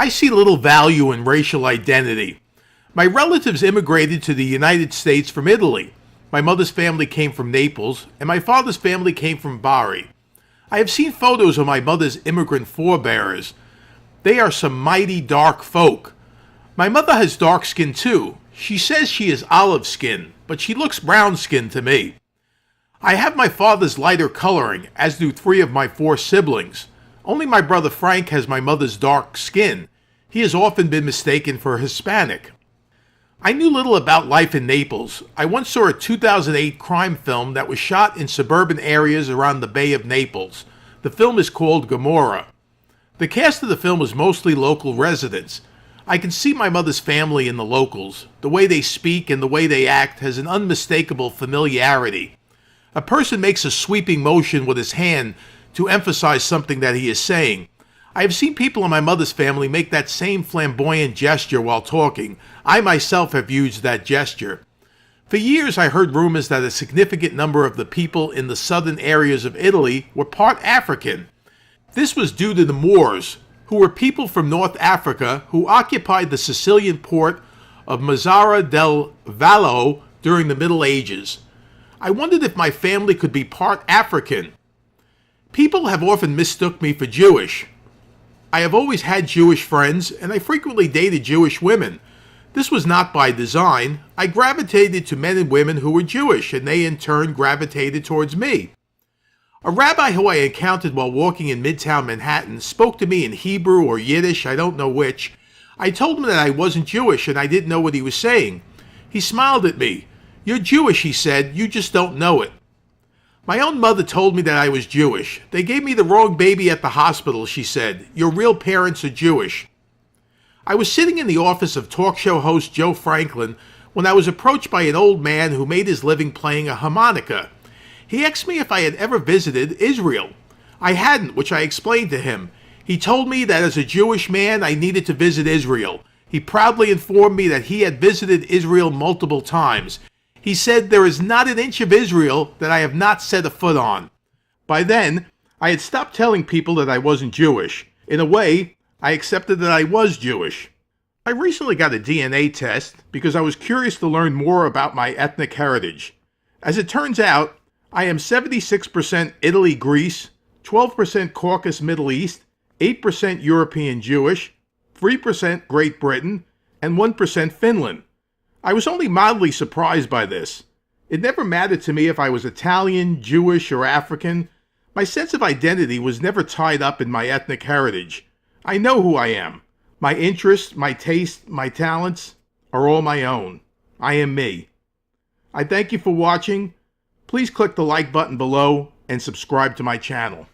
I see little value in racial identity. My relatives immigrated to the United States from Italy. My mother's family came from Naples, and my father's family came from Bari. I have seen photos of my mother's immigrant forebears. They are some mighty dark folk. My mother has dark skin too. She says she is olive skin, but she looks brown skin to me. I have my father's lighter coloring, as do 3 of my 4 siblings. Only my brother Frank has my mother's dark skin. He has often been mistaken for Hispanic. I knew little about life in Naples. I once saw a 2008 crime film that was shot in suburban areas around the Bay of Naples. The film is called Gomorrah. The cast of the film was mostly local residents. I can see my mother's family in the locals. The way they speak and the way they act has an unmistakable familiarity. A person makes a sweeping motion with his hand to emphasize something that he is saying. I have seen people in my mother's family make that same flamboyant gesture while talking. I myself have used that gesture. For years I heard rumors that a significant number of the people in the southern areas of Italy were part African. This was due to the Moors, who were people from North Africa who occupied the Sicilian port of Mazara del Vallo during the Middle Ages. I wondered if my family could be part African. People have often mistook me for Jewish. I have always had Jewish friends, and I frequently dated Jewish women. This was not by design. I gravitated to men and women who were Jewish, and they in turn gravitated towards me. A rabbi who I encountered while walking in Midtown Manhattan spoke to me in Hebrew or Yiddish, I don't know which. I told him that I wasn't Jewish and I didn't know what he was saying. He smiled at me. "You're Jewish," he said, "you just don't know it." My own mother told me that I was Jewish. "They gave me the wrong baby at the hospital," she said. "Your real parents are Jewish." I was sitting in the office of talk show host Joe Franklin when I was approached by an old man who made his living playing a harmonica. He asked me if I had ever visited Israel. I hadn't, which I explained to him. He told me that as a Jewish man I needed to visit Israel. He proudly informed me that he had visited Israel multiple times. He said, "There is not an inch of Israel that I have not set a foot on." By then, I had stopped telling people that I wasn't Jewish. In a way, I accepted that I was Jewish. I recently got a DNA test because I was curious to learn more about my ethnic heritage. As it turns out, I am 76% Italy Greece, 12% Caucasus Middle East, 8% European Jewish, 3% Great Britain, and 1% Finland. I was only mildly surprised by this. It never mattered to me if I was Italian, Jewish, or African. My sense of identity was never tied up in my ethnic heritage. I know who I am. My interests, my tastes, my talents are all my own. I am me. I thank you for watching. Please click the like button below and subscribe to my channel.